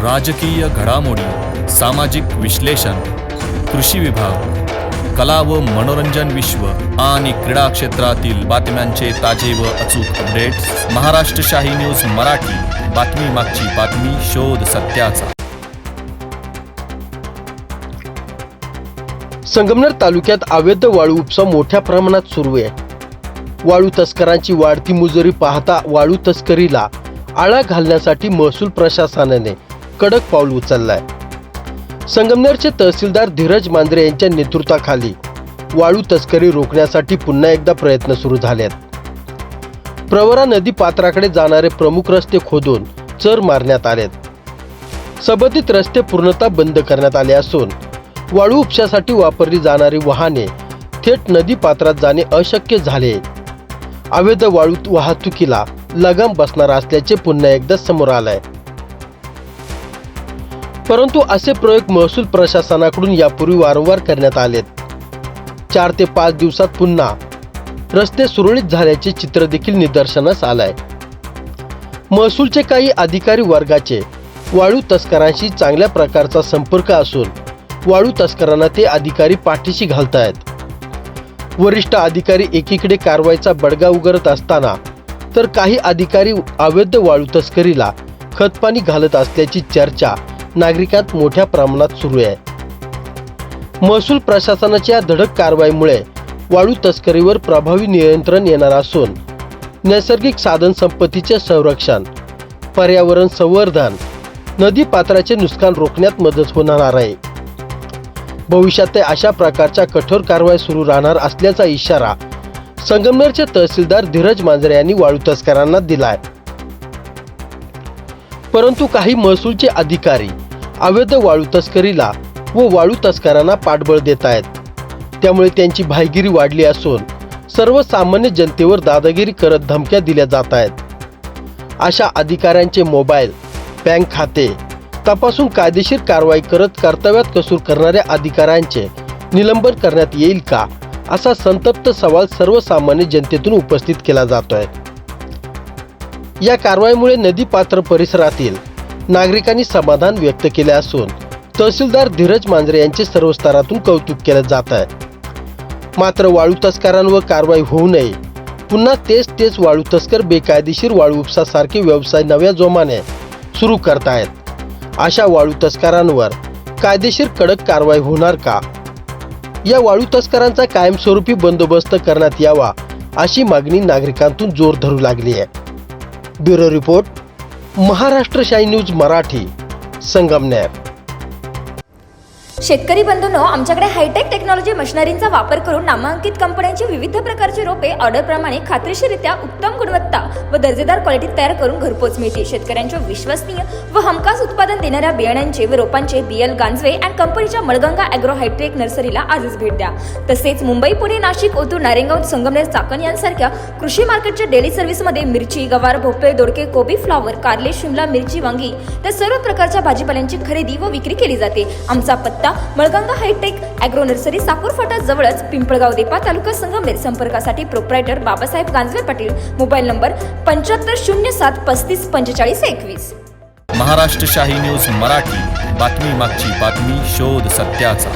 राजकीय घडामोडी, सामाजिक विश्लेषण, कृषी विभाग, कला व मनोरंजन विश्व आणि क्रीडा क्षेत्रातील बातम्यांचे ताजे व अचूक अपडेट्स महाराष्ट्र शाही न्यूज मराठी. बातमी मागची बातमी, शोध सत्याचा. संगमनेर तालुक्यात अवैध वाळू उपसा मोठ्या प्रमाणात सुरू आहे. वाळू तस्करांची वाढती मुजोरी पाहता वाळू तस्करीला आळा घालण्यासाठी महसूल प्रशासनाने कडक पाऊल उचललाय. संगमनेरचे तहसीलदार धीरज मांजरे यांच्या नेतृत्वाखाली वाळू तस्करी रोखण्यासाठी पुन्हा एकदा प्रयत्न सुरू झाले आहेत. प्रवरा नदी पात्राकडे जाणारे प्रमुख रस्ते खोदून चर मारण्यात आलेत. संबंधित रस्ते पूर्णतः बंद करण्यात आले असून वाळू उपशासाठी वापरली जाणारी वाहने थेट नदी पात्रात जाणे अशक्य झाले. अवैध वाळू वाहतुकीला लगाम बसणार असल्याचे पुन्हा एकदा समोर आलंय. परंतु असे प्रयोग महसूल प्रशासनाकडून यापूर्वी वारंवार करण्यात आलेत. 4 ते 5 दिवसात पुन्हा रस्ते सुरळीत झाल्याचे चित्र देखील निदर्शनास आलंय. महसूलचे काही अधिकारी वर्गाचे वाळू तस्करांशी चांगल्या प्रकारचा संपर्क असून वाळू तस्करांना ते अधिकारी पाठीशी घालतायत. वरिष्ठ अधिकारी एकीकडे कारवाईचा बडगा उगारत असताना तर काही अधिकारी अवैध वाळू तस्करीला खतपाणी घालत असल्याची चर्चा नागरिकांत मोठ्या प्रमाणात सुरू आहे. महसूल प्रशासनाच्या धडक कारवाईमुळे वाळू तस्करीवर प्रभावी नियंत्रण येणार असून नैसर्गिक साधन संपत्तीचे संरक्षण, पर्यावरण संवर्धन, नदी पात्राचे नुकसान रोखण्यात मदत होणार आहे. भविष्यात अशा प्रकारच्या कठोर कारवाई सुरू राहणार असल्याचा इशारा संगमनेरचे तहसीलदार धीरज मांजरे यांनी वाळू तस्करांना दिलाय. परंतु काही महसूलचे अधिकारी अवैध वाळू तस्करीला व वाळू तस्करांना पाठबळ देत आहेत. त्यामुळे त्यांची भाईगिरी वाढली असून सर्वसामान्य जनतेवर दादागिरी करत धमक्या दिल्या जात आहेत. अशा अधिकाऱ्यांचे मोबाईल, बँक खाते तपासून कायदेशीर कारवाई करत कर्तव्यात कसूर करणाऱ्या अधिकाऱ्यांचे निलंबन करण्यात येईल का, असा संतप्त सवाल सर्वसामान्य जनतेतून उपस्थित केला जातोय. या कारवाईमुळे नदीपात्र परिसरातील नागरिकांनी समाधान व्यक्त केले असून तहसीलदार धीरज मांजरे यांचे सर्व स्तरातून कौतुक केले जात आहे. मात्र वाळू तस्करांवर कारवाई होऊ नये, पुन्हा तेच वाळू तस्कर बेकायदेशीर वाळू उपसासारखे व्यवसाय नव्या जोमाने सुरू करतायत. अशा वाळू तस्करांवर कायदेशीर कडक कारवाई होणार का? या वाळू तस्करांचा कायमस्वरूपी बंदोबस्त करण्यात यावा, अशी मागणी नागरिकांतून जोर धरू लागली आहे. Bureau report, Maharashtra Shahi News Marathi, Sangamner. शेतकरी बंधूंनो, आमच्याकडे हायटेक टेक्नॉलॉजी मशिनरींचा वापर करून नामांकित कंपन्यांची विविध प्रकारची रोपे ऑर्डरप्रमाणे खात्रीशीररित्या उत्तम गुणवत्ता व दर्जेदार क्वालिटीत तयार करून घरपोच मिळते. शेतकऱ्यांच्या विश्वसनीय व हमखास उत्पादन देणाऱ्या बियाण्यांचे व रोपांचे BL गांजवे अँड कंपनीच्या मळगंगा ॲग्रो हायटेक नर्सरीला आजच भेट द्या. तसेच मुंबई, पुणे, नाशिक, ओतूर, नारायणगाव, संगमनेर, चाकण यांसारख्या कृषी मार्केटच्या डेली सर्व्हिसमध्ये मिरची, गवार, भोपळे, दोडके, कोबी, फ्लॉवर, कारले, शिमला मिरची, वांगी त्या सर्व प्रकारच्या भाजीपाल्यांची खरेदी व विक्री केली जाते. आमचा पत्ता Malganga hitech agro nursery, Sakur फाटा जवळच, पिंपळगाव देपा, तालुका संगमनेर. संपर्कासाठी proprietor Babasaheb Ganjawe Patil. Mobile number 7507 35 45 21. Maharashtra Shahi News Marathi. बातमी मागची बातमी, शोध सत्याचा.